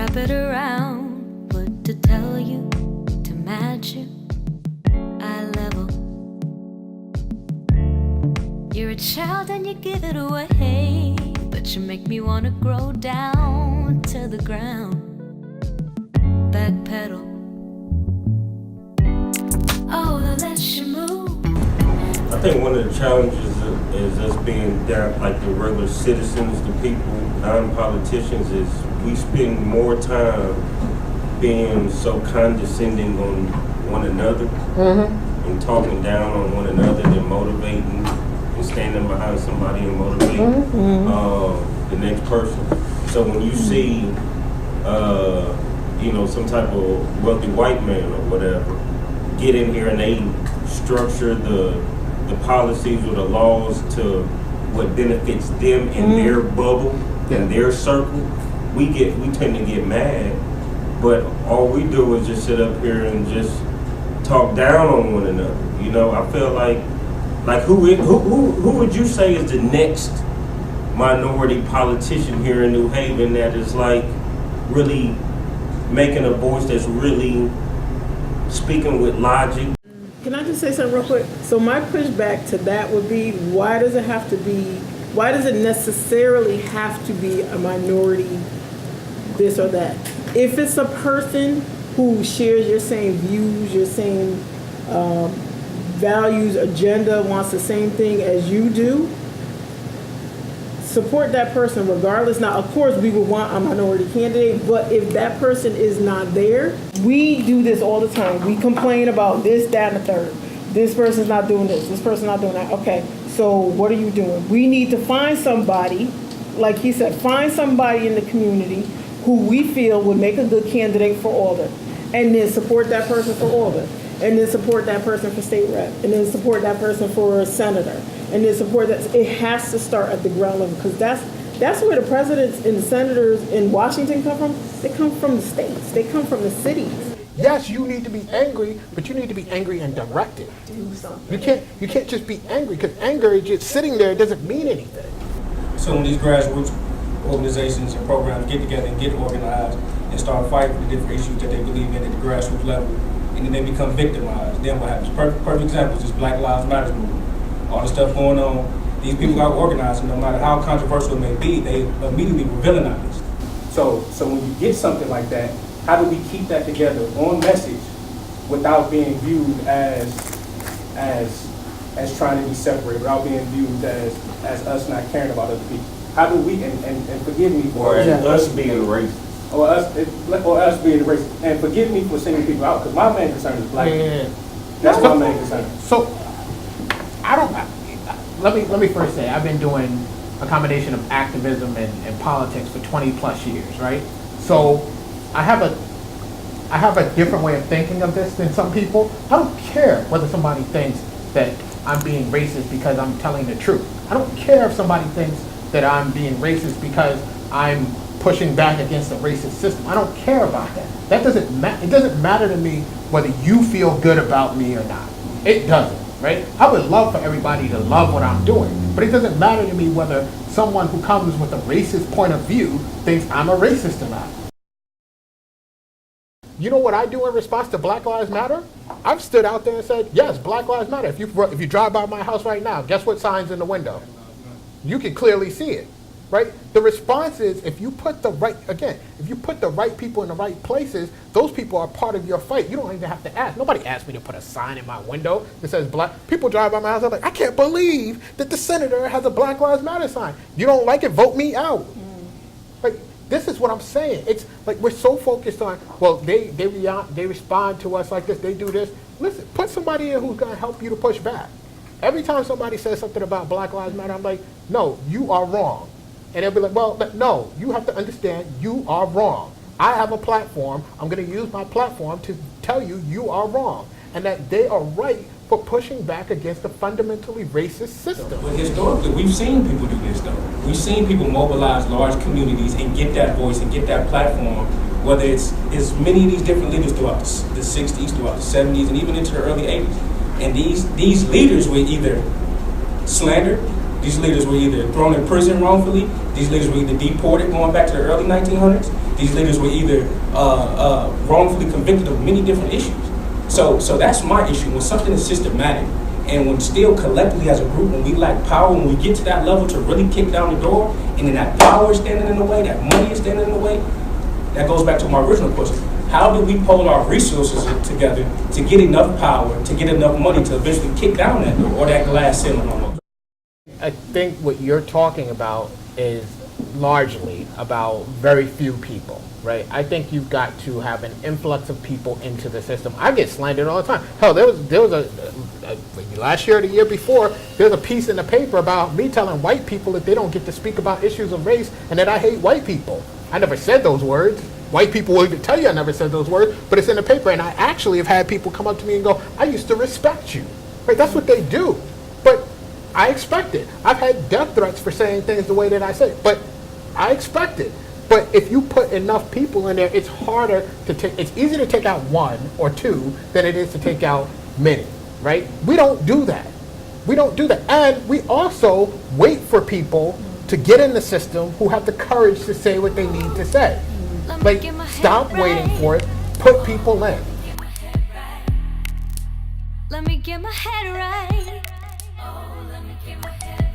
wrap it around, what to tell you, to match you, eye level. You're a child and you give it away, but you make me wanna grow down to the ground. Backpedal. Oh, the less you move. I think one of the challenges is us being down, like the regular citizens, the people, non-politicians, is we spend more time being so condescending on one another and talking down on one another than motivating and standing behind somebody and motivating the next person. So when you see, some type of wealthy white man or whatever get in here and they structure the policies or the laws to what benefits them in their bubble, in their circle, we tend to get mad. But all we do is just sit up here and just talk down on one another. You know, I feel like who would you say is the next minority politician here in New Haven that is like really making a voice that's really speaking with logic? Can I just say something real quick? So my pushback to that would be, why does it necessarily have to be a minority, this or that? If it's a person who shares your same views, your same values, agenda, wants the same thing as you do, support that person regardless. Now, of course, we would want a minority candidate, but if that person is not there, we do this all the time. We complain about this, that, and the third. This person's not doing this person's not doing that. Okay, so what are you doing? We need to find somebody, like he said, find somebody in the community who we feel would make a good candidate for Alder, and then support that person for Alder, and then support that person for state rep, and then support that person for senator, and then support that. It has to start at the ground level, because that's where the presidents and the senators in Washington come from. They come from the states. They come from the cities. Yes, you need to be angry, but you need to be angry and directed. Do something. You can't just be angry, because anger is just sitting there. It doesn't mean anything. So when these grassroots organizations and programs get together and get organized and start fighting for the different issues that they believe in at the grassroots level, and then they become victimized, then what happens? Perfect example is this Black Lives Matter movement. All the stuff going on, these people got organized, and no matter how controversial it may be, they immediately were villainized. So when you get something like that, how do we keep that together on message without being viewed as trying to be separated, without being viewed as us not caring about other people? How do we, and forgive me for us being racist. Or us being racist. And forgive me for singling people out, because my main concern is black people. That's my main concern. So, let me first say, I've been doing a combination of activism and politics for 20 plus years, right? So, I have a different way of thinking of this than some people. I don't care whether somebody thinks that I'm being racist because I'm telling the truth. I don't care if somebody thinks that I'm being racist because I'm pushing back against a racist system. I don't care about that. It doesn't matter to me whether you feel good about me or not. It doesn't, right? I would love for everybody to love what I'm doing, but it doesn't matter to me whether someone who comes with a racist point of view thinks I'm a racist or not. You know what I do in response to Black Lives Matter? I've stood out there and said, yes, Black Lives Matter. If you drive by my house right now, guess what sign's in the window? You can clearly see it, right? The response is, if you put the right people in the right places, those people are part of your fight. You don't even have to ask. Nobody asked me to put a sign in my window that says black. People drive by my house, I'm like, I can't believe that the senator has a Black Lives Matter sign. You don't like it, vote me out. Like, this is what I'm saying. It's like we're so focused on, well, they respond to us like this, they do this. Listen, put somebody in who's gonna help you to push back. Every time somebody says something about Black Lives Matter, I'm like, no, you are wrong. And they'll be like, well, no, you have to understand, you are wrong. I have a platform. I'm going to use my platform to tell you you are wrong. And that they are right for pushing back against a fundamentally racist system. But historically, we've seen people do this, though. We've seen people mobilize large communities and get that voice and get that platform, whether it's many of these different leaders throughout the 60s, throughout the 70s, and even into the early 80s. And these leaders were either slandered, these leaders were either thrown in prison wrongfully, these leaders were either deported going back to the early 1900s, These leaders were either wrongfully convicted of many different issues. So that's my issue. When something is systematic, and when still collectively as a group, when we lack power, when we get to that level to really kick down the door, and then that power is standing in the way, that money is standing in the way, that goes back to my original question. How do we pull our resources together to get enough power, to get enough money to eventually kick down that door, or that glass ceiling almost? I think what you're talking about is largely about very few people, right? I think you've got to have an influx of people into the system. I get slandered all the time. Hell, there was a maybe last year or the year before, there's a piece in the paper about me telling white people that they don't get to speak about issues of race and that I hate white people. I never said those words. White people will even tell you I never said those words, but it's in the paper, and I actually have had people come up to me and go, I used to respect you. Right? That's what they do. But I expect it. I've had death threats for saying things the way that I say, but I expect it. But if you put enough people in there, it's harder to take, it's easier to take out one or two than it is to take out many, right? We don't do that. We don't do that. And we also wait for people to get in the system who have the courage to say what they need to say. Like, stop waiting for it, put people in. Let me get my head right. Oh, let me get my head